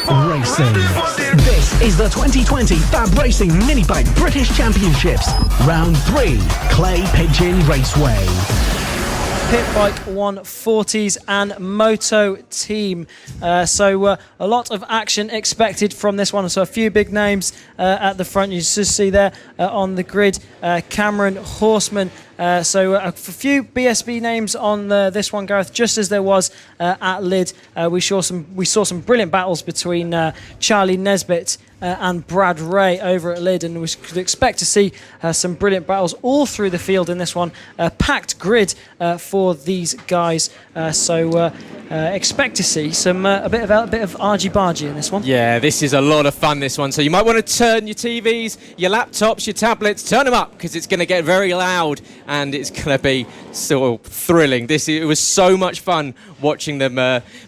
FAB-Racing. This is the 2020 FAB-Racing Minibike British Championships. Round 3, Clay Pigeon Raceway. PitBike 140s and MotoTeam. So a lot of action expected from this one. So a few big names at the front. You just see there on the grid, Cameron Horseman. So a few BSB names on this one, Gareth, just as there was at Lid. We saw some brilliant battles between Charlie Nesbitt and Brad Ray over at Lid, and we could expect to see some brilliant battles all through the field in this one. Packed grid for these guys, so expect to see some a bit of argy-bargy in this one. Yeah, this is a lot of fun, this one. So you might want to turn your TVs, your laptops, your tablets, turn them up, because it's going to get very loud and it's going to be so thrilling. It was so much fun watching them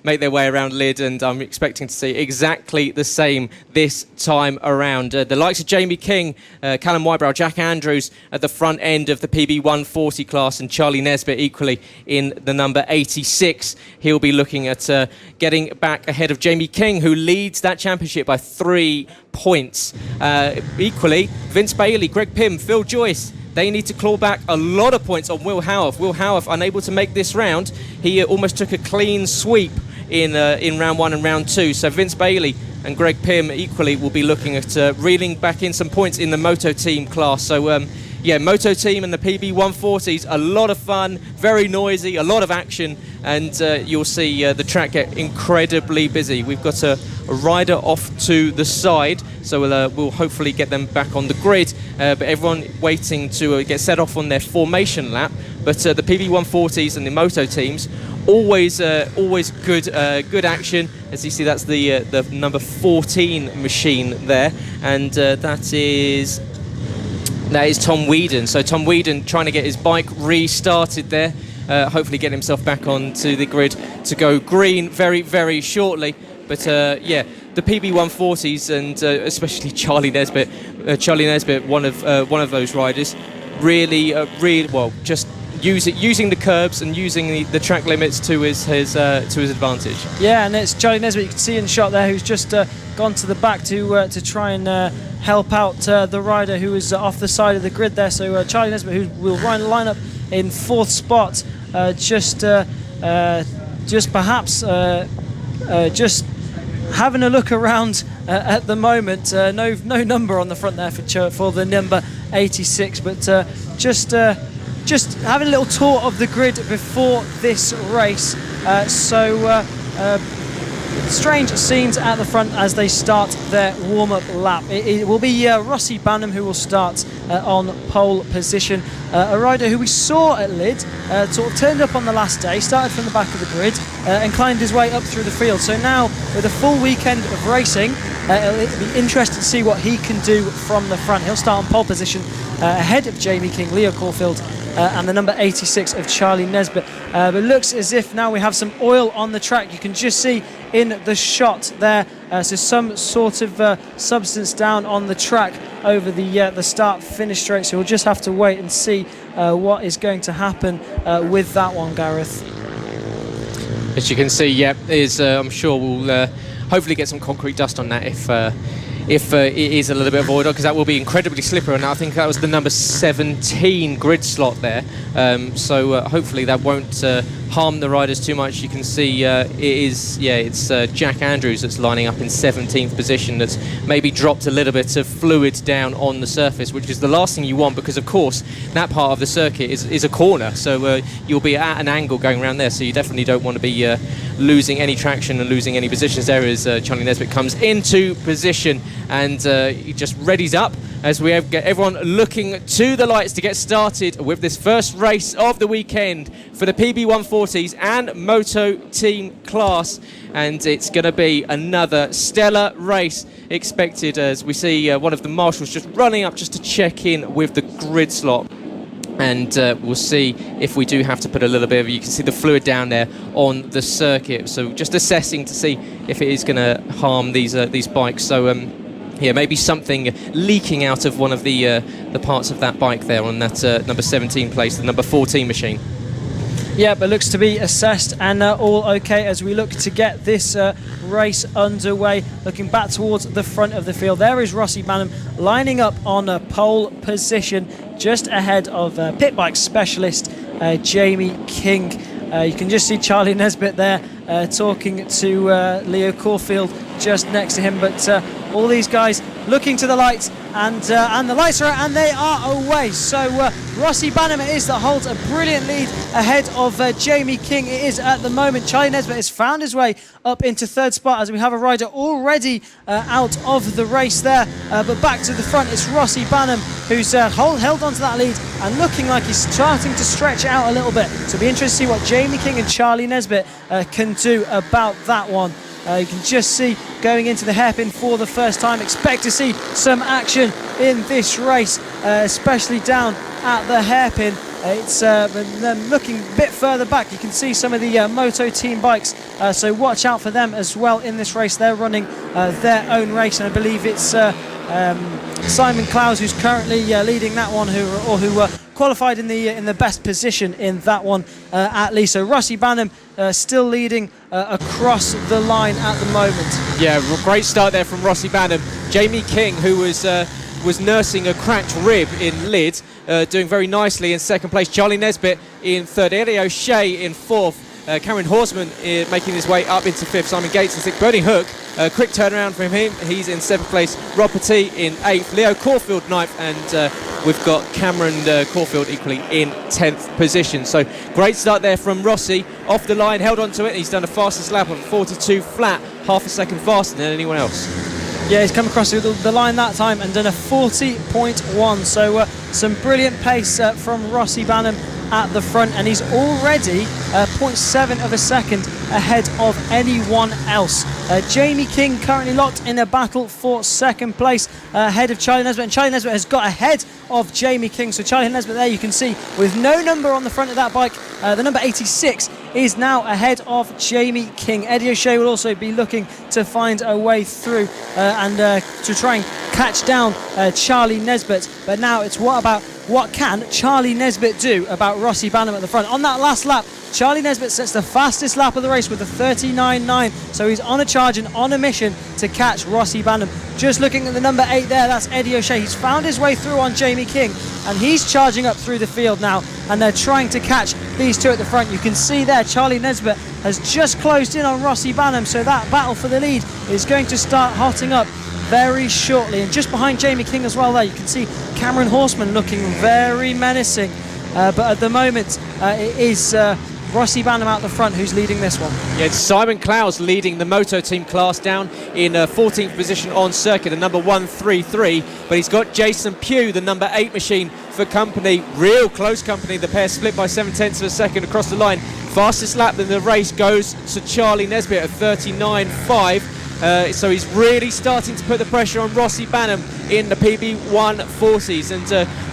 make their way around Lid, and I'm expecting to see exactly the same this time around. The likes of Jamie King, Callum Wybrow, Jack Andrews at the front end of the PB 140 class, and Charlie Nesbitt equally in the number 86. He'll be looking at getting back ahead of Jamie King, who leads that championship by 3 points. Equally, Vince Bailey, Greg Pym, Phil Joyce, they need to claw back a lot of points on Will Howarth. Will Howarth unable to make this round. He almost took a clean sweep in round 1 and round 2. So Vince Bailey and Greg Pym equally will be looking at reeling back in some points in the MotoTeam class. So yeah, MotoTeam and the PB 140s, a lot of fun, very noisy, a lot of action, and you'll see the track get incredibly busy. We've got a rider off to the side, so we'll hopefully get them back on the grid, but everyone waiting to get set off on their formation lap. But the PB 140s and the MotoTeams, always good action. As you see, that's the number 14 machine there, and that is Tom Whedon. So Tom Whedon trying to get his bike restarted there, hopefully get himself back onto the grid to go green very, very shortly. But yeah, the PB 140s and especially Charlie Nesbitt, one of those riders, really well, just using the curbs and using the track limits to his advantage. Yeah, and it's Charlie Nesbitt, you can see in the shot there, who's just gone to the back to try and help out the rider who is off the side of the grid there. So Charlie Nesbitt, who will line up in 4th spot, just perhaps just having a look around at the moment. No number on the front there for the number 86, but just having a little tour of the grid before this race. Strange scenes at the front as they start their warm-up lap. It will be Rossi Banham who will start on pole position. A rider who we saw at Lid, sort of turned up on the last day, started from the back of the grid and climbed his way up through the field. So now, with a full weekend of racing, it'll be interesting to see what he can do from the front. He'll start on pole position ahead of Jamie King, Leo Caulfield, and the number 86 of Charlie Nesbitt. But it looks as if now we have some oil on the track. You can just see in the shot there, so some sort of substance down on the track over the start-finish straight. So we'll just have to wait and see what is going to happen with that one, Gareth. As you can see, yeah, I'm sure we'll hopefully get some concrete dust on that if it is a little bit of oil, because that will be incredibly slippery. And I think that was the number 17 grid slot there, so hopefully that won't harm the riders too much. You can see it's Jack Andrews that's lining up in 17th position, that's maybe dropped a little bit of fluid down on the surface, which is the last thing you want, because of course that part of the circuit is a corner, so you'll be at an angle going around there, so you definitely don't want to be losing any traction and losing any positions there as Charlie Nesbitt comes into position, and he just readies up as we get everyone looking to the lights to get started with this first race of the weekend for the PB 140s and MotoTeam class. And it's going to be another stellar race expected, as we see one of the marshals just running up just to check in with the grid slot. And we'll see if we do have to put a little bit of, you can see the fluid down there on the circuit, so just assessing to see if it is going to harm these bikes. So yeah, maybe something leaking out of one of the parts of that bike there on that number 17 place, the number 14 machine. Yeah, but looks to be assessed and all okay as we look to get this race underway. Looking back towards the front of the field, there is Rossi Banham lining up on a pole position just ahead of PitBike specialist Jamie King. You can just see Charlie Nesbitt there talking to Leo Caulfield just next to him, but all these guys looking to the lights, and the lights are out and they are away. So Rossi Banham it is that holds a brilliant lead ahead of Jamie King. It is at the moment. Charlie Nesbitt has found his way up into third spot as we have a rider already out of the race there, but back to the front it's Rossi Banham who's held onto that lead and looking like he's starting to stretch out a little bit. So it'll be interesting to see what Jamie King and Charlie Nesbitt can do about that one. You can just see going into the hairpin for the first time. Expect to see some action in this race, especially down at the hairpin. It's looking a bit further back. You can see some of the MotoTeam bikes, so watch out for them as well in this race. They're running their own race, and I believe it's Simon Clowes who's currently leading that one, who qualified in the best position in that one at least. So Rossi Banham still leading across the line at the moment. Yeah, great start there from Rossi Banham. Jamie King, who was nursing a cracked rib in Lid, doing very nicely in second place. Charlie Nesbitt in third. Eddie O'Shea in fourth. Cameron Horseman making his way up into fifth. Simon Gates in sixth. Bernie Hook, quick turnaround from him. He's in seventh place. Rob Petit in eighth. Leo Caulfield ninth, and we've got Cameron Caulfield equally in 10th position. So great start there from Rossi. Off the line, held on to it. He's done a fastest lap of 42 flat, half a second faster than anyone else. Yeah, he's come across the line that time and done a 40.1. So some brilliant pace from Rossi Banham at the front, and he's already 0.7 of a second ahead of anyone else. Jamie King currently locked in a battle for second place ahead of Charlie Nesbitt, and Charlie Nesbitt has got ahead of Jamie King. So Charlie Nesbitt there, you can see with no number on the front of that bike, the number 86 is now ahead of Jamie King. Eddie O'Shea will also be looking to find a way through and to try and catch down Charlie Nesbitt. But now it's what can Charlie Nesbitt do about Rossi Banham at the front. On that last lap, Charlie Nesbitt sets the fastest lap of the race with a 39.9, so he's on a charge and on a mission to catch Rossi Banham. Just looking at the number 8 there, that's Eddie O'Shea. He's found his way through on Jamie King, and he's charging up through the field now, and they're trying to catch these two at the front. You can see there Charlie Nesbitt has just closed in on Rossi Banham, so that battle for the lead is going to start hotting up very shortly. And just behind Jamie King as well there, you can see Cameron Horseman looking very menacing, but at the moment it is Rossi Banham out the front who's leading this one. Yeah, it's Simon Clowes leading the MotoTeam class down in 14th position on circuit, the number 133, but he's got Jason Pugh, the number 8 machine, for company. Real close company. The pair split by 0.7 of a second across the line. Fastest lap in the race goes to Charlie Nesbitt at 39.5. So he's really starting to put the pressure on Rossi Banham in the PB140s, and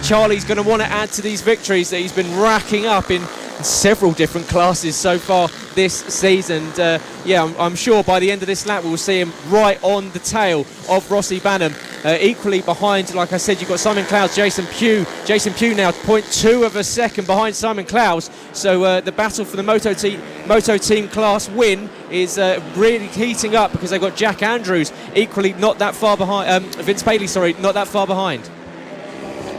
Charlie's going to want to add to these victories that he's been racking up in several different classes so far this season. Yeah, I'm sure by the end of this lap we'll see him right on the tail of Rossi Banham. Equally behind, like I said, you've got Simon Clowes, Jason Pugh now 0.2 of a second behind Simon Clowes. So the battle for the MotoTeam class win is really heating up, because they've got Jack Andrews equally not that far behind, Vince Paley, sorry, not that far behind.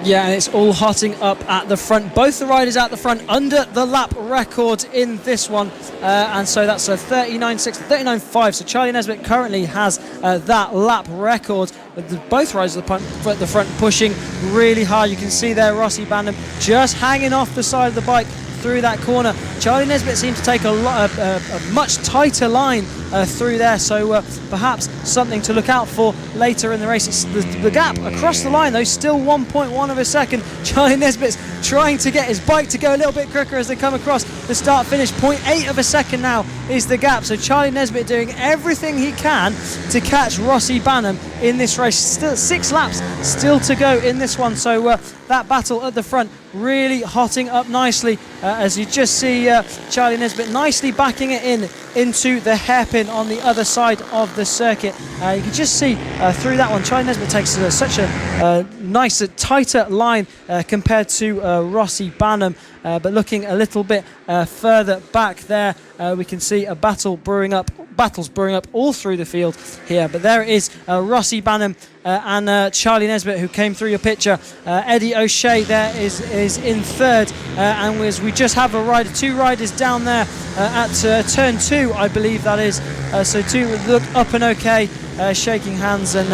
Yeah, and it's all hotting up at the front. Both the riders at the front under the lap record in this one. And so that's a 39.6, 39.5. So Charlie Nesbitt currently has that lap record. With both riders at the front pushing really hard. You can see there Rossi Banham just hanging off the side of the bike through that corner. Charlie Nesbitt seems to take a much tighter line through there, so perhaps something to look out for later in the race. It's the gap across the line though, still 1.1 of a second. Charlie Nesbitt's trying to get his bike to go a little bit quicker as they come across the start finish. 0.8 of a second now is the gap, so Charlie Nesbitt doing everything he can to catch Rossi Banham in this race. Still 6 laps still to go in this one, so that battle at the front really hotting up nicely as you just see Charlie Nesbitt nicely backing it into the hairpin on the other side of the circuit. You can just see through that one Charlie Nesbitt takes such a nicer, tighter line compared to Rossi Banham. but looking a little bit further back there, we can see a battles brewing up all through the field here. But there it is, Rossi Banham and Charlie Nesbitt, who came through your picture. Eddie O'Shea there is in third, and as we just have two riders down there at turn 2, I believe that is. So two look up and okay, shaking hands, and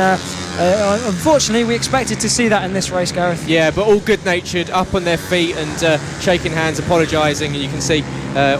unfortunately we expected to see that in this race, Gareth. Yeah, but all good-natured, up on their feet and shaking hands, apologising, and you can see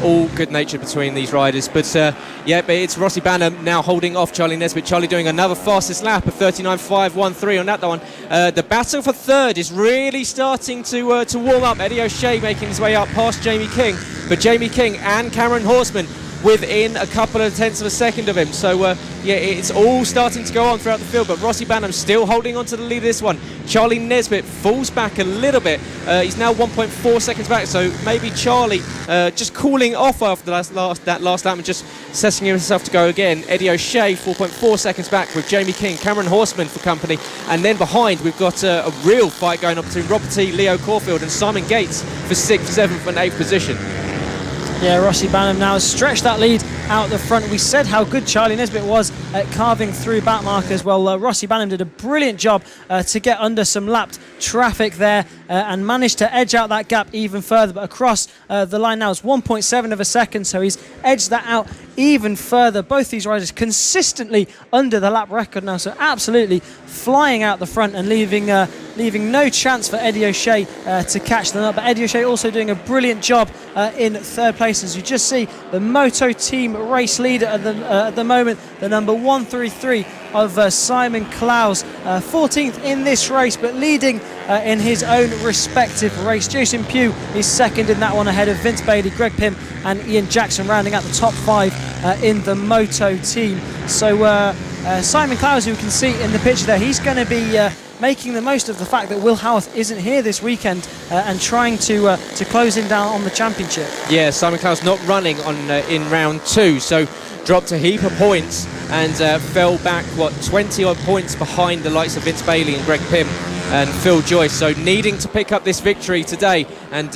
all good-natured between these riders. But but it's Rossi Banham now holding off Charlie Nesbitt. Charlie doing another fastest lap of 39.513 on that one. The battle for third is really starting to warm up. Eddie O'Shea making his way up past Jamie King, but Jamie King and Cameron Horseman within a couple of tenths of a second of him. So it's all starting to go on throughout the field, but Rossi Banham still holding on to the lead of this one. Charlie Nesbitt falls back a little bit. He's now 1.4 seconds back, so maybe Charlie just cooling off after that last lap and just setting himself to go again. Eddie O'Shea 4.4 seconds back with Jamie King, Cameron Horseman for company, and then behind we've got a real fight going on between Robert T, Leo Caulfield and Simon Gates for 6th, 7th and 8th position. Yeah, Rossi Banham now has stretched that lead out the front. We said how good Charlie Nesbitt was at carving through back markers. Well, Rossi Banham did a brilliant job to get under some lapped traffic there and managed to edge out that gap even further. But across the line now is 1.7 of a second, so he's edged that out even further. Both these riders consistently under the lap record now, so absolutely flying out the front and leaving no chance for Eddie O'Shea to catch them up. But Eddie O'Shea also doing a brilliant job in third place, as you just see the MotoTeam race leader at the moment, the number 133 of Simon Clowes, 14th in this race, but leading in his own respective race. Jason Pugh is second in that one, ahead of Vince Bailey, Greg Pym and Ian Jackson, rounding out the top 5 in the MotoTeam. So Simon Clowes, who you can see in the picture there, he's going to be making the most of the fact that Will Howarth isn't here this weekend and trying to close him down on the championship. Yeah, Simon Clowes not running on in round 2, so dropped a heap of points and fell back 20 odd points behind the likes of Vince Bailey and Greg Pym and Phil Joyce, so needing to pick up this victory today. And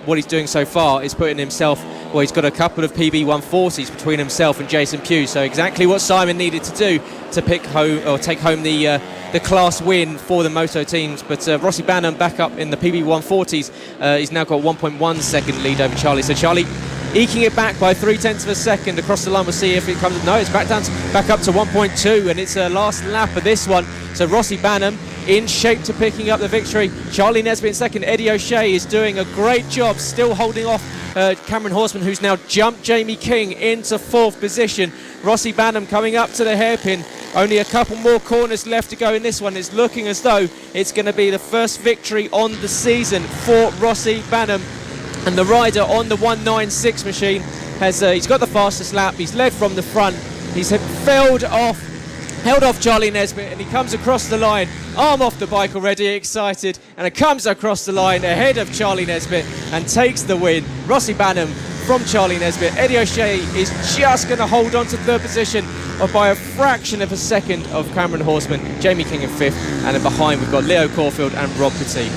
what he's doing so far is putting himself, he's got a couple of PB 140s between himself and Jason Pugh, so exactly what Simon needed to do to take home the class win for the Moto teams. But Rossi Banham back up in the PB 140s. He's now got 1.1 second lead over Charlie, so Charlie eking it back by 0.3 of a second across the line. We'll see if it comes. No, it's back up to 1.2, and it's a last lap of this one. So Rossi Banham in shape to picking up the victory. Charlie Nesbitt in second. Eddie O'Shea is doing a great job, still holding off Cameron Horseman, who's now jumped Jamie King into 4th position. Rossi Banham coming up to the hairpin. Only a couple more corners left to go in this one. It's looking as though it's going to be the first victory on the season for Rossi Banham. And the rider on the 196 machine he's got the fastest lap. He's led from the front. He's held off Charlie Nesbitt, and he comes across the line, arm off the bike already, excited, and it comes across the line ahead of Charlie Nesbitt and takes the win. Rossi Banham from Charlie Nesbitt. Eddie O'Shea is just going to hold on to 3rd position by a fraction of a second of Cameron Horseman. Jamie King in 5th, and then behind we've got Leo Caulfield and Rob Petit.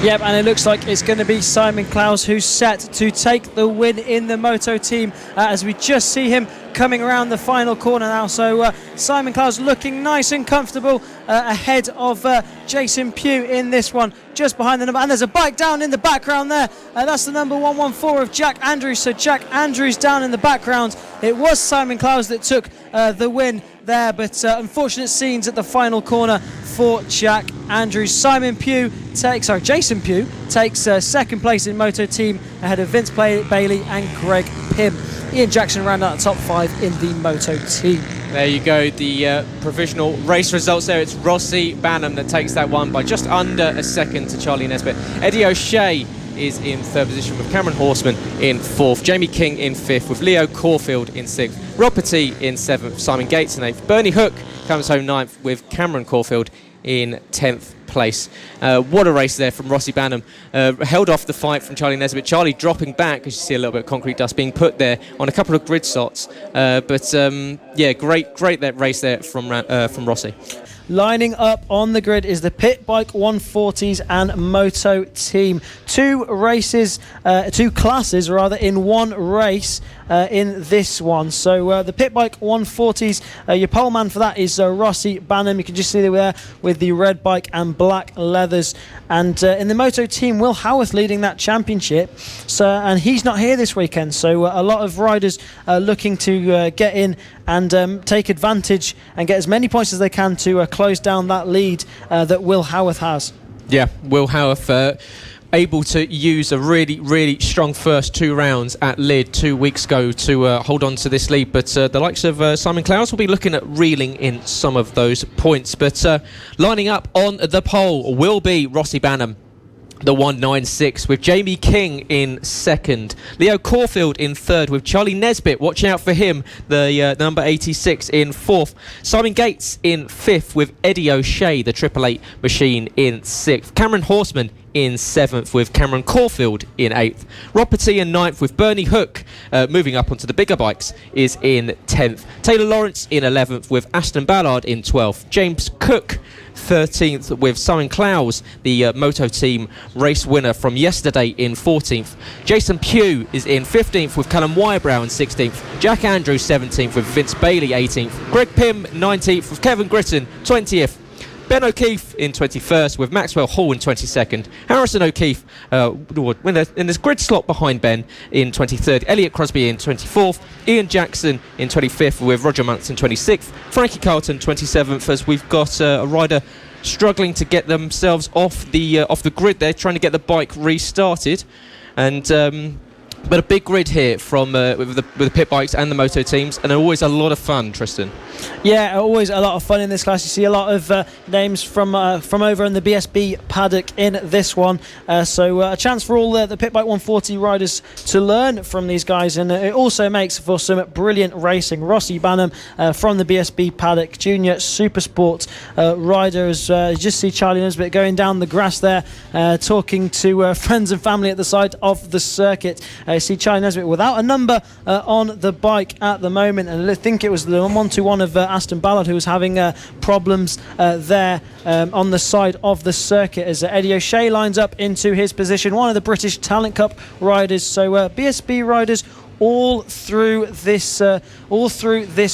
Yep, and it looks like it's going to be Simon Clowes who's set to take the win in the Moto team, as we just see him coming around the final corner now. So Simon Clowes looking nice and comfortable ahead of Jason Pugh in this one, just behind the number. And there's a bike down in the background there. That's the number 114 of Jack Andrews. So Jack Andrews down in the background. It was Simon Clowes that took the win there, but unfortunate scenes at the final corner for Jack Andrews. Jason Pugh takes second place in Moto team ahead of Vince Bailey and Greg Pym. Ian Jackson round out the top 5 in the Moto team. There you go, the provisional race results there. It's Rossi Banham that takes that one by just under a second to Charlie Nesbitt. Eddie O'Shea is in 3rd position with Cameron Horseman in 4th. Jamie King in 5th with Leo Caulfield in 6th. Rob Petit in 7th. Simon Gates in 8th. Bernie Hook comes home 9th with Cameron Caulfield in 10th place. What a race there from Rossi Banham. Held off the fight from Charlie Nesbitt. Charlie dropping back, as you see a little bit of concrete dust being put there on a couple of grid slots. Great that race there from Rossi. lining up on the grid is the PitBike 140s and MotoTeam. Two classes in one race in this one. So the PitBike 140s, your pole man for that is Rossi Banham. You can just see there with the red bike and black leathers. And in the MotoTeam, Will Howarth leading that championship. And he's not here this weekend. So a lot of riders looking to get in and take advantage and get as many points as they can to close down that lead that Will Howarth has. Yeah, Will Howarth able to use a really, really strong first 2 rounds at Lid 2 weeks ago to hold on to this lead. But the likes of Simon Clowes will be looking at reeling in some of those points. But lining up on the pole will be Rossi Banham, the 196, with Jamie King in second, Leo Caulfield in third, with Charlie Nesbitt, watch out for him, the number 86, in fourth, Simon Gates in fifth, with Eddie O'Shea, the 888 machine, in sixth, Cameron Horseman in seventh, with Cameron Caulfield in eighth, Rob Petit in ninth, with Bernie Hook moving up onto the bigger bikes is in 10th, Taylor Lawrence in 11th, with Aston Ballard in 12th, James Cook 13th, with Simon Clowes, the MotoTeam race winner from yesterday, in 14th. Jason Pugh is in 15th, with Callum Wyebrow in 16th. Jack Andrews 17th, with Vince Bailey 18th. Greg Pym 19th, with Kevin Gritton 20th. Ben O'Keefe in 21st, with Maxwell Hall in 22nd. Harrison O'Keefe in this grid slot behind Ben in 23rd. Elliot Crosby in 24th. Ian Jackson in 25th, with Roger Monks in 26th. Frankie Carlton 27th, as we've got a rider struggling to get themselves off the grid. They're trying to get the bike restarted, and but a big grid here from with the pit bikes and the moto teams, and always a lot of fun, Trystan. Yeah, always a lot of fun in this class. You see a lot of names from over in the BSB paddock in this one. So a chance for all the PitBike 140 riders to learn from these guys, and it also makes for some brilliant racing. Rossi Banham from the BSB paddock, junior super sport rider. As you just see Charlie Nesbitt going down the grass there, talking to friends and family at the side of the circuit. You see Charlie Nesbitt without a number on the bike at the moment, and I think it was the 121 of Aston Ballard who was having problems there on the side of the circuit, as Eddie O'Shea lines up into his position, one of the British Talent Cup riders. So BSB riders all through this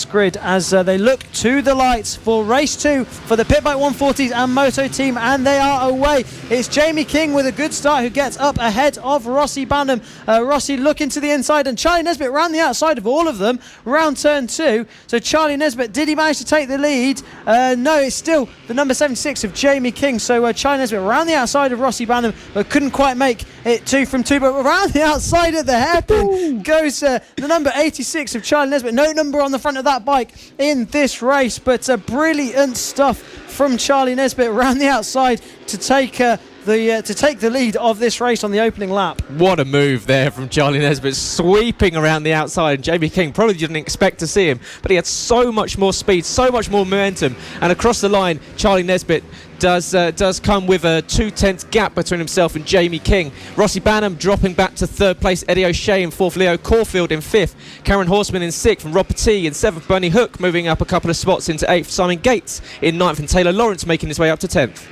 grid as they look to the lights for race 2 for the PitBike 140s and MotoTeam, and they are away. It's Jamie King with a good start who gets up ahead of Rossi Banham. Rossi looking to the inside, and Charlie Nesbitt round the outside of all of them round turn 2. So Charlie Nesbitt, did he manage to take the lead? No, it's still the number 76 of Jamie King. So Charlie Nesbitt round the outside of Rossi Banham, but couldn't quite make it 2 from 2, but around the outside of the hairpin goes the number 86 of Charlie Nesbitt. No number on the front of that bike in this race, but brilliant stuff from Charlie Nesbitt around the outside to take the lead of this race on the opening lap. What a move there from Charlie Nesbitt, sweeping around the outside. Jamie King probably didn't expect to see him, but he had so much more speed, so much more momentum, and across the line Charlie Nesbitt does come with a 2/10 gap between himself and Jamie King. Rossi Banham dropping back to 3rd place, Eddie O'Shea in 4th, Leo Caulfield in 5th, Karen Horseman in 6th, and Rob Petit in 7th. Bernie Hook moving up a couple of spots into 8th, Simon Gates in 9th, and Taylor Lawrence making his way up to 10th.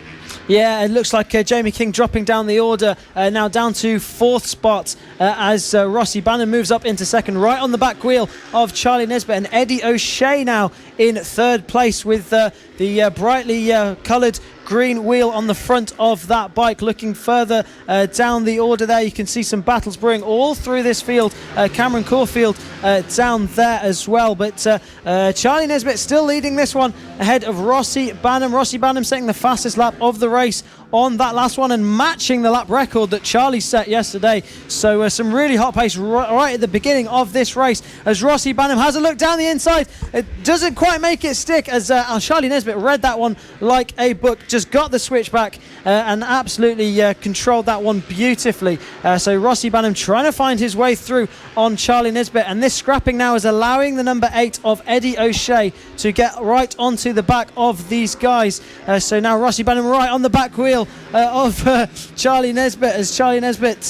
Yeah, it looks like Jamie King dropping down the order, now down to 4th spot as Rossi Banham moves up into 2nd, right on the back wheel of Charlie Nesbitt, and Eddie O'Shea now in 3rd place with the brightly coloured green wheel on the front of that bike. Looking further down the order there, you can see some battles brewing all through this field. Cameron Caulfield down there as well, but Charlie Nesbitt still leading this one ahead of Rossi Banham. Rossi Banham setting the fastest lap of the race on that last one and matching the lap record that Charlie set yesterday. So some really hot pace right at the beginning of this race as Rossi Banham has a look down the inside. It doesn't quite make it stick as Charlie Nesbitt read that one like a book, just got the switchback and absolutely controlled that one beautifully. So Rossi Banham trying to find his way through on Charlie Nesbitt, and this scrapping now is allowing the number 8 of Eddie O'Shea to get right onto the back of these guys. So now Rossi Banham right on the back wheel tail of Charlie Nesbitt, as Charlie Nesbitt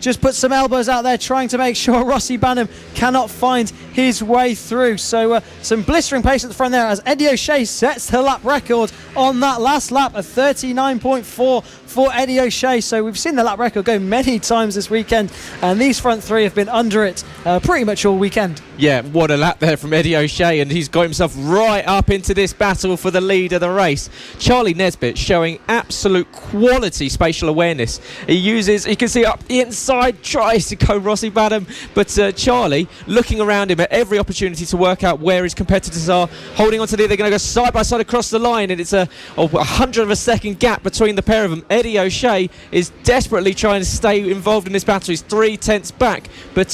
just puts some elbows out there trying to make sure Rossi Banham cannot find his way through. So some blistering pace at the front there as Eddie O'Shea sets the lap record on that last lap, a 39.4 for Eddie O'Shea. So we've seen the lap record go many times this weekend, and these front three have been under it pretty much all weekend. Yeah, what a lap there from Eddie O'Shea, and he's got himself right up into this battle for the lead of the race. Charlie Nesbitt showing absolute quality spatial awareness. You can see up the inside, tries to go Rossi Banham, but Charlie looking around him at every opportunity to work out where his competitors are, holding on to the, they're going to go side by side across the line, and it's a 100th of a second gap between the pair of them. Eddie O'Shea is desperately trying to stay involved in this battle. He's 3/10 back, but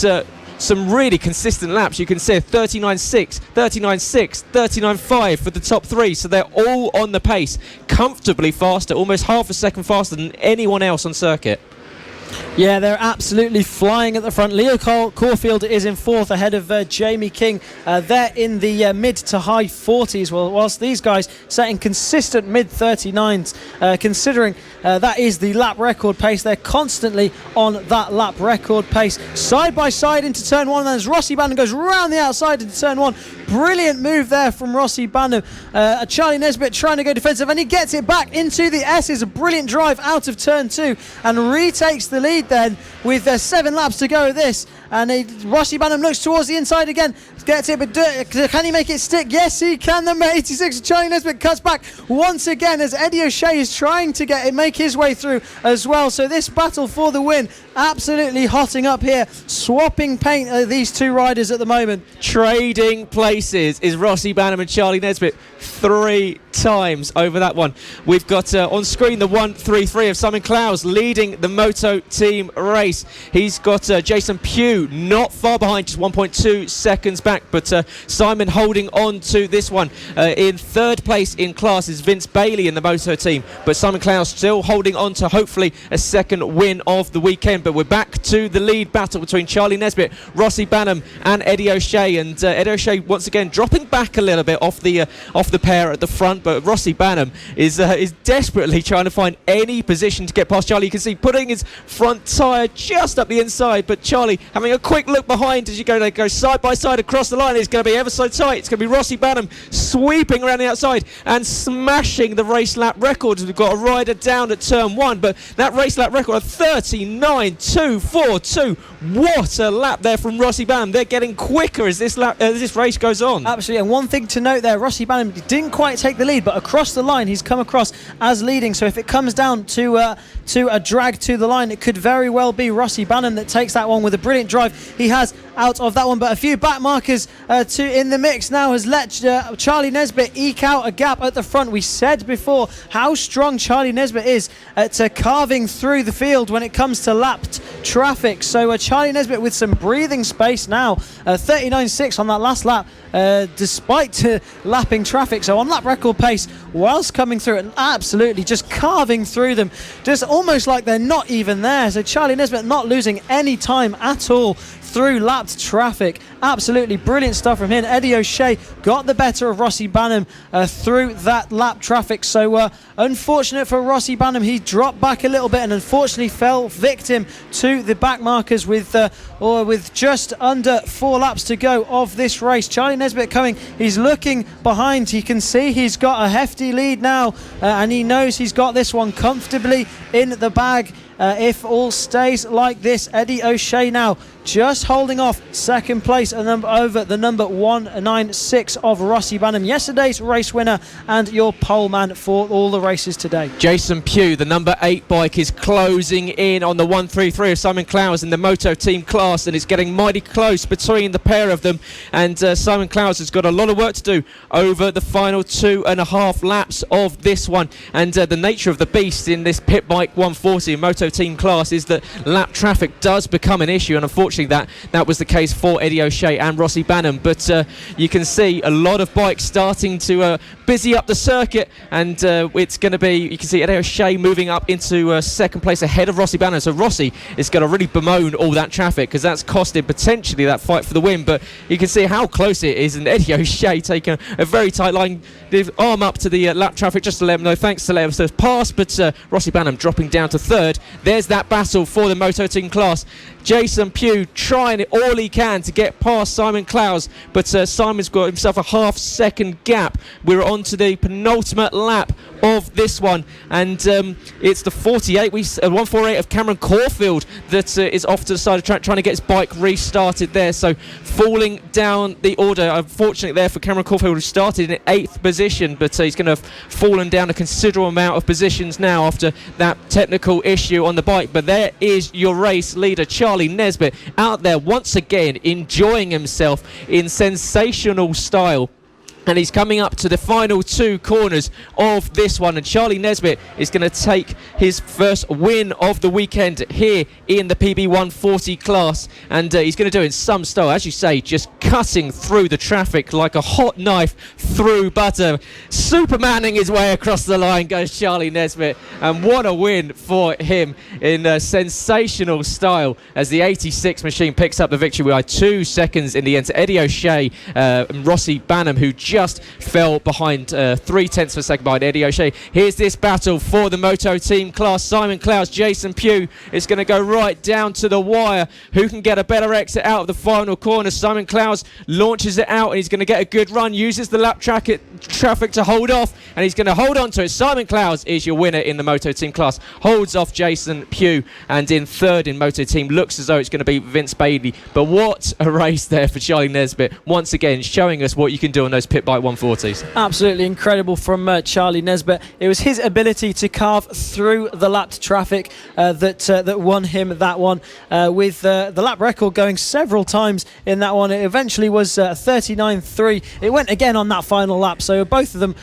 some really consistent laps. You can see 39.6, 39.6, 39.5 for the top three, so they're all on the pace, comfortably faster, almost half a second faster than anyone else on circuit. Yeah, they're absolutely flying at the front. Leo Caulfield is in fourth ahead of Jamie King. They're in the mid to high 40s, whilst these guys setting consistent mid 39s, considering that is the lap record pace. They're constantly on that lap record pace. Side by side into turn one, and as Rossi Banham goes round the outside into turn one. Brilliant move there from Rossi Banham. Charlie Nesbitt trying to go defensive, and he gets it back into the S's. A brilliant drive out of turn two and retakes the lead then with 7 laps to go of this. And Rossi Banham looks towards the inside again, gets it, but can he make it stick? Yes, he can. Number 86, Charlie Nesbitt cuts back once again as Eddie O'Shea is trying to make his way through as well. So this battle for the win absolutely hotting up here, swapping paint these two riders at the moment. Trading places is Rossi Banham and Charlie Nesbitt 3 times over that one. We've got on screen the 1-3-3 of Simon Clowes leading the MotoTeam race. He's got Jason Pugh not far behind, just 1.2 seconds back, but Simon holding on to this one. In third place in class is Vince Bailey in the MotoTeam, but Simon Clowes still holding on to hopefully a second win of the weekend. But we're back to the lead battle between Charlie Nesbitt, Rossi Banham and Eddie O'Shea, and Eddie O'Shea once again dropping back a little bit off the pair at the front, but Rossi Banham is desperately trying to find any position to get past Charlie. You can see putting his front tyre just up the inside, but Charlie having a quick look behind as you go side by side across the line. It's going to be ever so tight. It's going to be Rossi Banham sweeping around the outside and smashing the race lap record. We've got a rider down at turn one, but that race lap record of 39.242. What a lap there from Rossi Banham. They're getting quicker as this race goes on. Absolutely, and one thing to note there, Rossi Banham didn't quite take the lead, but across the line he's come across as leading. So if it comes down to a drag to the line, it could very well be Rossi Banham that takes that one with a brilliant drive he has out of that one. But a few back markers in the mix now has let Charlie Nesbitt eke out a gap at the front. We said before how strong Charlie Nesbitt is at carving through the field when it comes to lapped traffic. So Charlie Nesbitt with some breathing space now, 39.6 on that last lap, despite lapping traffic. So on lap record pace whilst coming through and absolutely just carving through them, just almost like they're not even there. So Charlie Nesbitt not losing any time at all through lapped traffic. Absolutely brilliant stuff from him. Eddie O'Shea got the better of Rossi Banham through that lap traffic. So unfortunate for Rossi Banham, he dropped back a little bit and unfortunately fell victim to the back markers with just under 4 laps to go of this race. Charlie Nesbitt coming, he's looking behind, he can see he's got a hefty lead now, and he knows he's got this one comfortably in the bag. If all stays like this, Eddie O'Shea now just holding off second place over the number 196 of Rossi Banham, yesterday's race winner and your pole man for all the races today. Jason Pugh, the number 8 bike, is closing in on the 1-3-3 of Simon Clowes in the MotoTeam class, and it's getting mighty close between the pair of them. And Simon Clowes has got a lot of work to do over the final 2.5 laps of this one. And the nature of the beast in this PitBike 140 MotoTeam class is that lap traffic does become an issue, and unfortunately unfortunately that was the case for Eddie O'Shea and Rossi Banham. But you can see a lot of bikes starting to busy up the circuit, and it's going to be, you can see Eddie O'Shea moving up into second place ahead of Rossi Banham. So Rossi is going to really bemoan all that traffic, because that's costed potentially that fight for the win. But you can see how close it is, and Eddie O'Shea taking a very tight line, the arm up to the lap traffic just to let him know thanks to let him pass. But Rossi Banham dropping down to third. There's that battle for the MotoTeam class. Jason Pugh trying all he can to get past Simon Clowes, but Simon's got himself a half-second gap. We're on to the penultimate lap of this one, and it's the 148 of Cameron Caulfield that is off to the side of the track trying to get his bike restarted there. So falling down the order, unfortunately there for Cameron Caulfield, who started in 8th position, but he's going to have fallen down a considerable amount of positions now after that technical issue on the bike. But there is your race leader, Charlie Nesbitt, out there once again enjoying himself in sensational style. And he's coming up to the final 2 corners of this one. And Charlie Nesbitt is going to take his first win of the weekend here in the PB140 class. And he's going to do it in some style, as you say, just cutting through the traffic like a hot knife through butter. Supermaning his way across the line goes Charlie Nesbitt. And what a win for him in sensational style, as the 86 machine picks up the victory by 2 seconds in the end to Eddie O'Shea and Rossi Banham, who just fell behind 0.3 of a second behind Eddie O'Shea. Here's this battle for the MotoTeam class. Simon Clowes, Jason Pugh is going to go right down to the wire. Who can get a better exit out of the final corner? Simon Clowes launches it out, and he's going to get a good run, uses the lap traffic to hold off, and he's going to hold on to it. Simon Clowes is your winner in the MotoTeam class, holds off Jason Pugh, and in third in MotoTeam looks as though it's going to be Vince Bailey. But what a race there for Charlie Nesbitt, once again showing us what you can do on those PitBike 140s. Absolutely incredible from Charlie Nesbitt. It was his ability to carve through the lapped traffic that won him that one, with the lap record going several times in that one. It eventually was 39.3. It went again on that final lap, so both of them,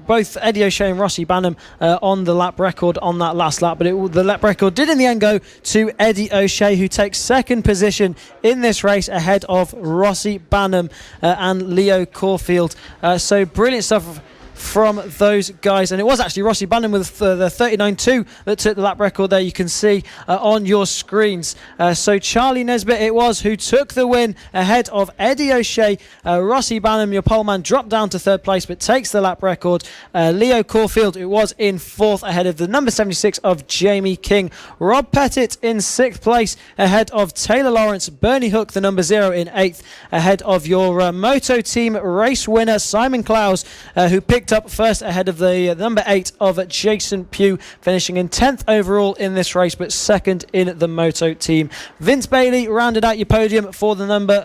both Eddie O'Shea and Rossi Banham, on the lap record on that last lap, but the lap record did in the end go to Eddie O'Shea, who takes second position in this race ahead of Rossi Banham and Leo Caulfield. So brilliant stuff from those guys, and it was actually Rossi Banham with the 39.2 that took the lap record there, you can see on your screens. So Charlie Nesbitt it was who took the win ahead of Eddie O'Shea. Rossi Banham, your poleman, dropped down to third place but takes the lap record. Leo Caulfield, it was in fourth ahead of the number 76 of Jamie King. Rob Pettit in 6th place ahead of Taylor Lawrence. Bernie Hook, the number 0, in 8th ahead of your MotoTeam race winner Simon Clowes, who picked up first ahead of the number 8 of Jason Pugh, finishing in 10th overall in this race but second in the MotoTeam. Vince Bailey rounded out your podium for the number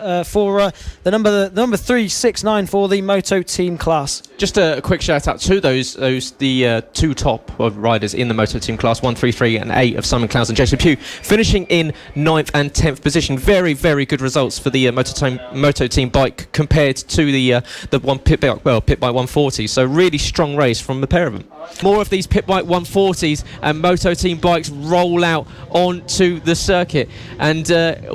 369 for the MotoTeam class. Just a quick shout out to the 2 top riders in the MotoTeam class, 1, 3, 3 and 8 of Simon Clowes and Jason Pugh, finishing in 9th and 10th position. Very, very good results for the MotoTeam bike compared to the one PitBike 140. So really strong race from the pair of them. More of these PitBike 140s and MotoTeam bikes roll out onto the circuit, and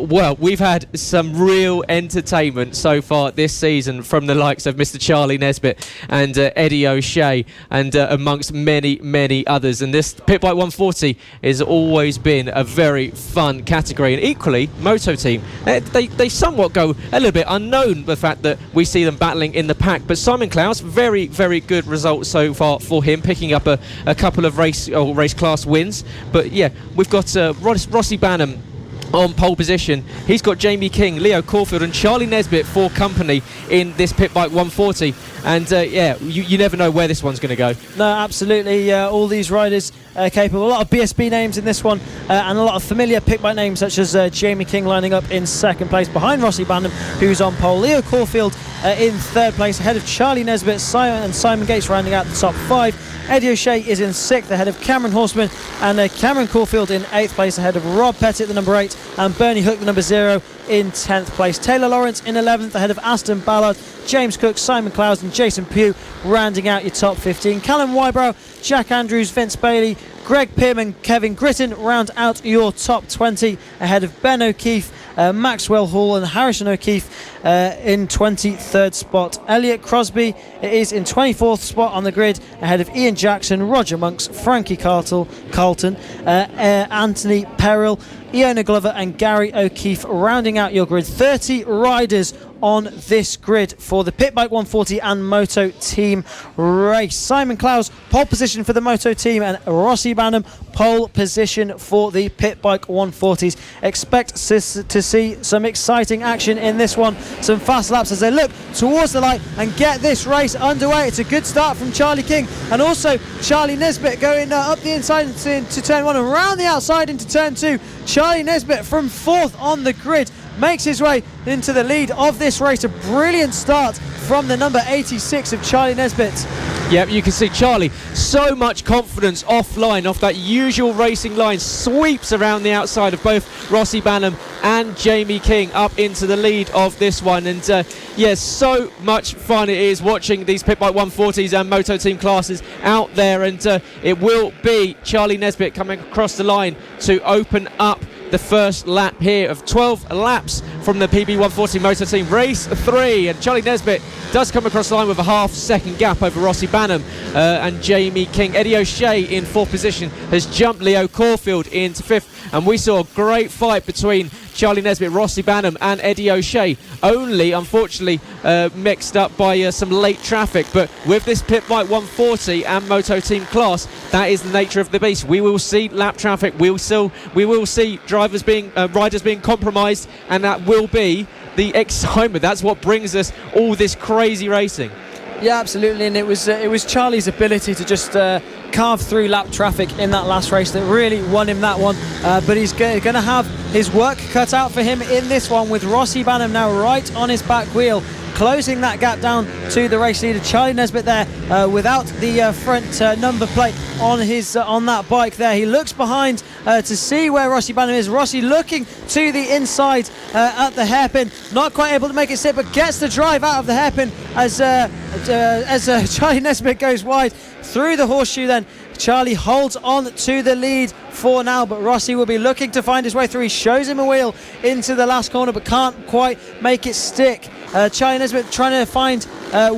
well, we've had some real entertainment so far this season from the likes of Mr. Charlie Nesbitt and Eddie O'Shea, and amongst many others. And this PitBike 140 has always been a very fun category, and equally MotoTeam, they somewhat go a little bit unknown, the fact that we see them battling in the pack. But Simon Clowes, very good results so far for him, picking up a couple of race class wins. But yeah, we've got Rossi Banham on pole position. He's got Jamie King, Leo Caulfield and Charlie Nesbitt for company in this PitBike 140. And yeah, you never know where this one's going to go. No, absolutely. All these riders capable. A lot of BSB names in this one, and a lot of familiar PitBike names, such as Jamie King lining up in second place behind Rossi Banham, who's on pole. Leo Caulfield in third place ahead of Charlie Nesbitt, Simon Gates rounding out the top 5. Eddie O'Shea is in 6th ahead of Cameron Horseman, and Cameron Caulfield in 8th place ahead of Rob Pettit, the number 8, and Bernie Hook, the number 0, in 10th place. Taylor Lawrence in 11th ahead of Aston Ballard, James Cook, Simon Clowes and Jason Pugh rounding out your top 15. Callum Wybrow, Jack Andrews, Vince Bailey, Greg Pym and Kevin Gritton round out your top 20 ahead of Ben O'Keefe, Maxwell Hall and Harrison O'Keefe in 23rd spot. Elliot Crosby is in 24th spot on the grid, ahead of Ian Jackson, Roger Monks, Frankie Carlton, Anthony Perrill, Iona Glover and Gary O'Keefe rounding out your grid. 30 riders on this grid for the PitBike 140 and Moto Team race. Simon Clowes, pole position for the Moto Team, and Rossi Banham, pole position for the PitBike 140s. Expect to see some exciting action in this one. Some fast laps as they look towards the light and get this race underway. It's a good start from Charlie King, and also Charlie Nesbitt going up the inside into turn 1 and round the outside into turn 2. Charlie Nesbitt from 4th on the grid makes his way into the lead of this race. A brilliant start from the number 86 of Charlie Nesbitt. Yep, you can see Charlie, so much confidence offline, off that usual racing line, sweeps around the outside of both Rossi Banham and Jamie King up into the lead of this one. And yes, so much fun it is watching these PitBike 140s and Moto Team classes out there, and it will be Charlie Nesbitt coming across the line to open up the first lap here of 12 laps from the PB140 Moto Team Race 3, and Charlie Nesbitt does come across the line with a half-second gap over Rossi Banham and Jamie King. Eddie O'Shea in 4th position has jumped Leo Caulfield into 5th, and we saw a great fight between Charlie Nesbitt, Rossi Banham and Eddie O'Shea, only unfortunately mixed up by some late traffic. But with this PitBike 140 and Moto Team class, that is the nature of the beast. We will see lap traffic, we will see riders being compromised, and that will be the excitement. That's what brings us all this crazy racing. Yeah, absolutely, and it was Charlie's ability to just carve through lap traffic in that last race that really won him that one, but he's going to have his work cut out for him in this one, with Rossi Banham now right on his back wheel, closing that gap down to the race leader. Charlie Nesbitt there without the front number plate on that bike there. He looks behind to see where Rossi Banham is. Rossi looking to the inside at the hairpin, not quite able to make it sit, but gets the drive out of the hairpin as Charlie Nesbitt goes wide through the horseshoe. Then Charlie holds on to the lead for now, but Rossi will be looking to find his way through. He shows him a wheel into the last corner but can't quite make it stick. Charlie Nesbitt trying to find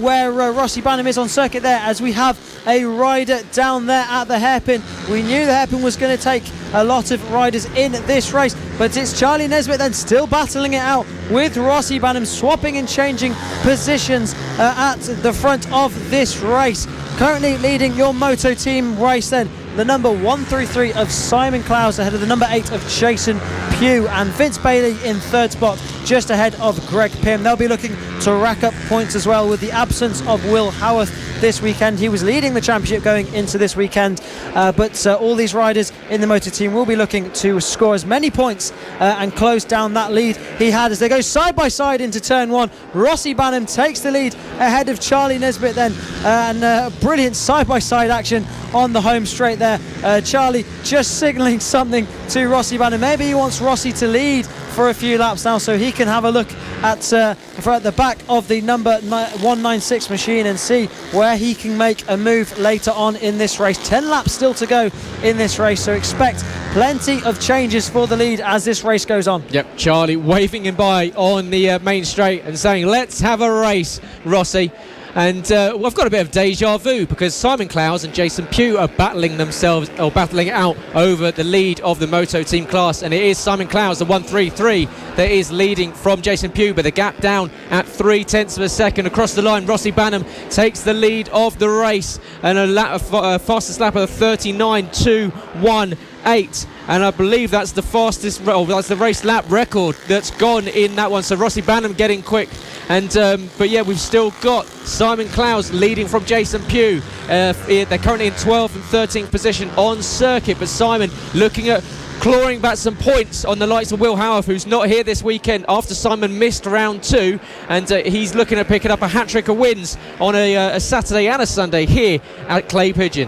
where Rossi Banham is on circuit there, as we have a rider down there at the hairpin. We knew the hairpin was going to take a lot of riders in this race, but it's Charlie Nesbitt then still battling it out with Rossi Banham, swapping and changing positions at the front of this race. Currently leading your Moto Team race then, the number 133 of Simon Clowes, ahead of the number 8 of Jason Pugh, and Vince Bailey in 3rd spot, just ahead of Greg Pym. They'll be looking to rack up points as well, with the absence of Will Howarth this weekend. He was leading the championship going into this weekend, but all these riders in the Moto Team will be looking to score as many points and close down that lead he had as they go side by side into turn 1. Rossi Banham takes the lead ahead of Charlie Nesbitt then, and brilliant side by side action on the home straight there. Charlie just signalling something to Rossi Banham. Maybe he wants Rossi to lead for a few laps now, so he can have a look at the back of the number 196 machine and see where he can make a move later on in this race. 10 laps still to go in this race, so expect plenty of changes for the lead as this race goes on. Yep, Charlie waving him by on the main straight and saying, let's have a race, Rossi. And I've got a bit of deja vu, because Simon Clowes and Jason Pugh are battling it out over the lead of the Moto Team class, and it is Simon Clowes, the 133, that is leading from Jason Pugh, but the gap down at 0.3 of a second across the line. Rossi Banham takes the lead of the race, and a fastest lap of 39.218. And I believe that's the fastest, that's the race lap record that's gone in that one. So Rossi Banham getting quick. And but yeah, we've still got Simon Clowes leading from Jason Pugh. They're currently in 12th and 13th position on circuit, but Simon looking at clawing back some points on the likes of Will Howarth, who's not here this weekend after Simon missed round 2, and he's looking at picking up a hat-trick of wins on a Saturday and a Sunday here at Clay Pigeon.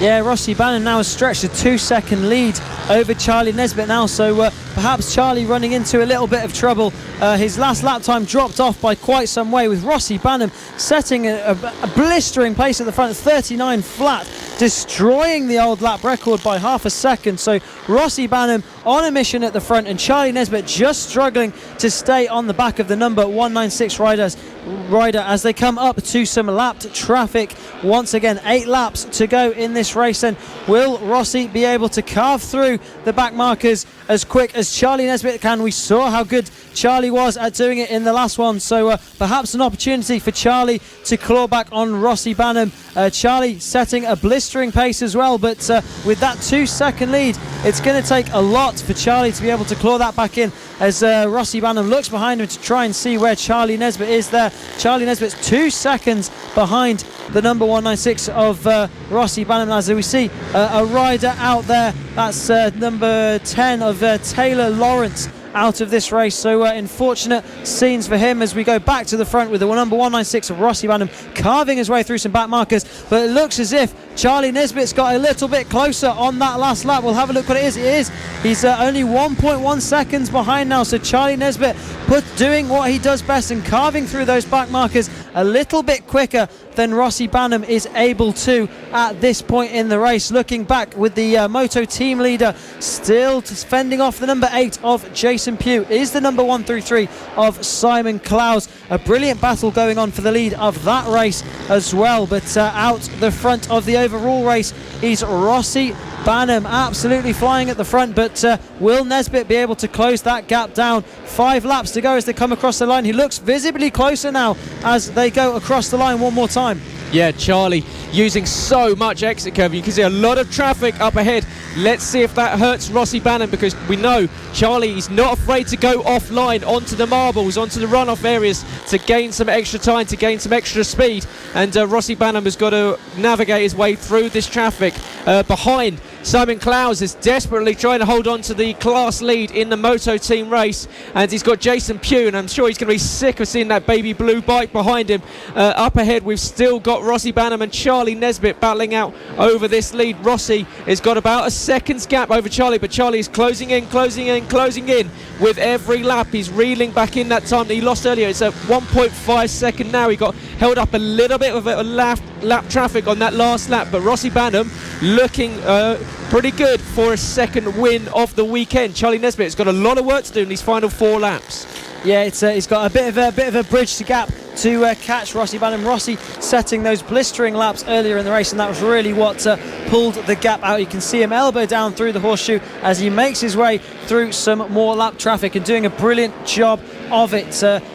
Yeah, Rossi Bannon now has stretched a 2-second lead over Charlie Nesbitt now, so perhaps Charlie running into a little bit of trouble. His last lap time dropped off by quite some way, with Rossi Bannon setting a blistering pace at the front, 39 flat, destroying the old lap record by half a second. So Rossi Bannon on a mission at the front, and Charlie Nesbitt just struggling to stay on the back of the number 196 rider as they come up to some lapped traffic. Once again, 8 laps to go in this race, and will Rossi be able to carve through the back markers as quick as Charlie Nesbitt can? We saw how good Charlie was at doing it in the last one, so perhaps an opportunity for Charlie to claw back on Rossi Bannon. Charlie setting a blistering pace as well, but with that 2-second lead, it's going to take a lot for Charlie to be able to claw that back in, as Rossi Bannon looks behind him to try and see where Charlie Nesbitt is there. Charlie Nesbitt's 2 seconds behind the number 196 of Rossi Bannon, as we see a rider out there. That's number 10 of Taylor Lawrence out of this race. So unfortunate scenes for him as we go back to the front with the number 196 of Rossi Bannon carving his way through some back markers, but it looks as if Charlie Nesbitt's got a little bit closer on that last lap. We'll have a look what it is. He's only 1.1 seconds behind now, so Charlie Nesbitt doing what he does best and carving through those back markers a little bit quicker than Rossi Bannon is able to at this point in the race. Looking back with the Moto team leader still fending off the number 8 of Jason Pugh is the number 133 of Simon Clowes. A brilliant battle going on for the lead of that race as well, but out the front of the overall race is Rossi Bannon, absolutely flying at the front, but will Nesbitt be able to close that gap down? 5 laps to go as they come across the line. He looks visibly closer now as they go across the line one more time. Yeah, Charlie using so much exit curve. You can see a lot of traffic up ahead. Let's see if that hurts Rossi Bannon, because we know Charlie is not afraid to go offline onto the marbles, onto the runoff areas to gain some extra time, to gain some extra speed. And Rossi Bannon has got to navigate his way through this traffic. Behind, Simon Clowes is desperately trying to hold on to the class lead in the Moto team race, and he's got Jason Pugh, and I'm sure he's going to be sick of seeing that baby blue bike behind him. Up ahead, we've still got Rossi Bannon and Charlie Nesbitt battling out over this lead. Rossi has got about a second's gap over Charlie, but Charlie is closing in with every lap. He's reeling back in that time that he lost earlier. It's at 1.5 second now. He got held up a little bit of a lap traffic on that last lap, but Rossi Bannon looking pretty good for a second win of the weekend. Charlie Nesbitt has got a lot of work to do in these final 4 laps. Yeah, he's got a bit of a bridge to gap to catch Rossi Bannon. Rossi setting those blistering laps earlier in the race, and that was really what pulled the gap out. You can see him elbow down through the horseshoe as he makes his way through some more lap traffic and doing a brilliant job of it.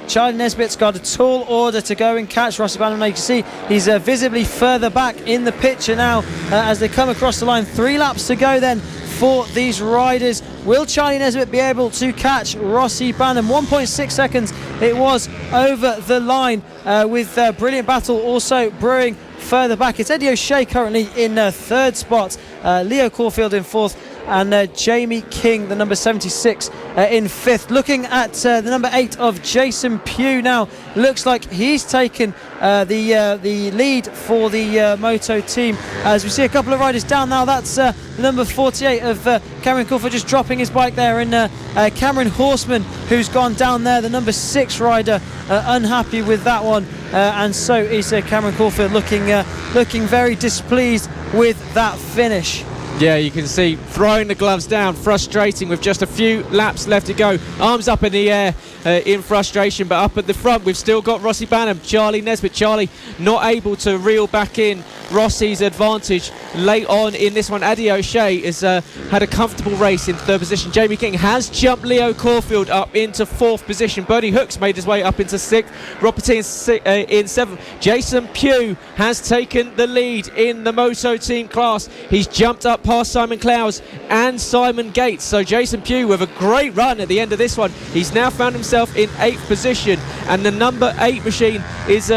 Charlie Nesbitt's got a tall order to go and catch Rossi Bannon. Now you can see he's visibly further back in the picture now as they come across the line. 3 laps to go then for these riders. Will Charlie Nesbitt be able to catch Rossi Bannon? 1.6 seconds it was over the line, with brilliant battle also brewing further back. It's Eddie O'Shea currently in 3rd spot, Leo Caulfield in 4th, and Jamie King, the number 76, in 5th. Looking at the number 8 of Jason Pugh now, looks like he's taken the lead for the Moto team, as we see a couple of riders down now. That's the number 48 of Cameron Caulfield just dropping his bike there, and Cameron Horseman, who's gone down there, the number 6 rider, unhappy with that one, and so is Cameron Caulfield looking very displeased with that finish. Yeah, you can see throwing the gloves down, frustrating with just a few laps left to go. Arms up in the air in frustration, but up at the front we've still got Rossi Bannon, Charlie Nesbitt. Charlie not able to reel back in Rossi's advantage late on in this one. Eddie O'Shea has had a comfortable race in 3rd position. Jamie King has jumped Leo Caulfield up into 4th position. Bernie Hooks made his way up into 6th. Rob Petit in 7th. Jason Pugh has taken the lead in the Moto team class. He's jumped up past Simon Clowes and Simon Gates. So Jason Pugh with a great run at the end of this one. He's now found himself in 8th position, and the number 8 machine is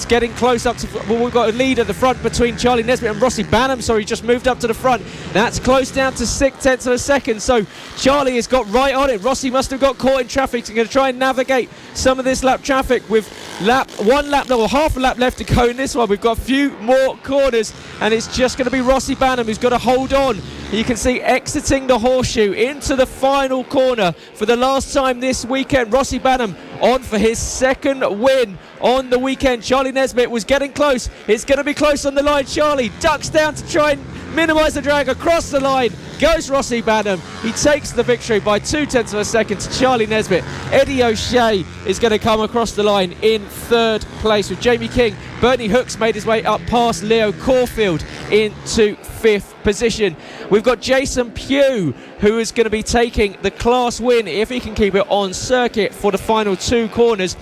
getting close up to. Well, we've got a lead at the front between Charlie Nesbitt and Rossi Banham. So he just moved up to the front. That's close down to 6/10 of a second. So Charlie has got right on it. Rossi must have got caught in traffic. He's going to try and navigate some of this lap traffic with half a lap left to go in this one. We've got a few more corners, and it's just going to be Rossi Banham who's got to hold on. You can see exiting the horseshoe into the final corner for the last time this weekend. Rossi Banham on for his 2nd win on the weekend. Charlie Nesbitt was getting close. It's going to be close on the line. Charlie ducks down to try and minimise the drag across the line. Goes Rossi Banham. He takes the victory by 0.2 of a second to Charlie Nesbitt. Eddie O'Shea is going to come across the line in 3rd place with Jamie King. Bernie Hooks made his way up past Leo Caulfield into 5th position. We've got Jason Pugh, who is going to be taking the class win if he can keep it on circuit for the final 2 corners.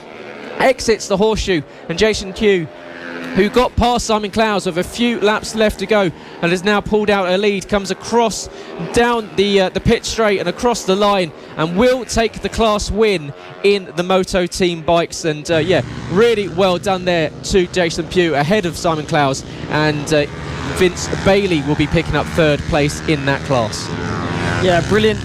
Exits the horseshoe, and Jason Pugh, who got past Simon Clowes with a few laps left to go and has now pulled out a lead, comes across down the pit straight and across the line and will take the class win in the MotoTeam bikes. And really well done there to Jason Pugh, ahead of Simon Clowes, and Vince Bailey will be picking up 3rd place in that class. Yeah, brilliant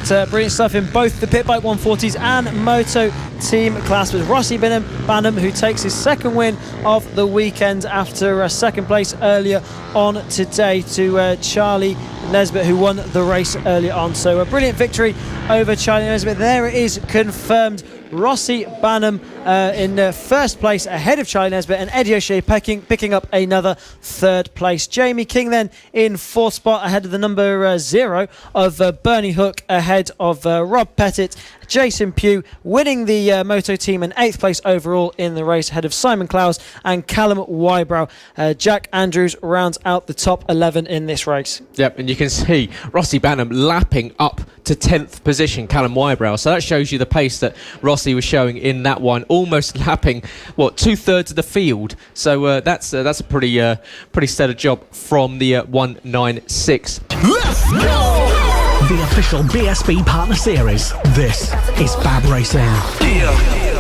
stuff in both the PitBike 140s and MotoTeam class, with Rossi Banham, who takes his 2nd win of the weekend after 2nd place earlier on today, to Charlie Nesbitt, who won the race earlier on. So a brilliant victory over Charlie Nesbitt. There it is, confirmed. Rossi Banham in 1st place ahead of Charlie Nesbitt, and Eddie O'Shea picking up another 3rd place. Jamie King then in 4th spot ahead of the number 0 of Bernie Hook, ahead of Rob Pettit. Jason Pugh winning the MotoTeam in 8th place overall in the race, ahead of Simon Clowes and Callum Wybrow. Jack Andrews rounds out the top 11 in this race. Yep, and you can see Rossi Banham lapping up to 10th position, Callum Wybrow. So that shows you the pace that Rossi was showing in that one, almost lapping 2/3 of the field. So that's a pretty stellar job from the 196. Let's go! The official BSB Partner Series. This is FAB-Racing. Yeah.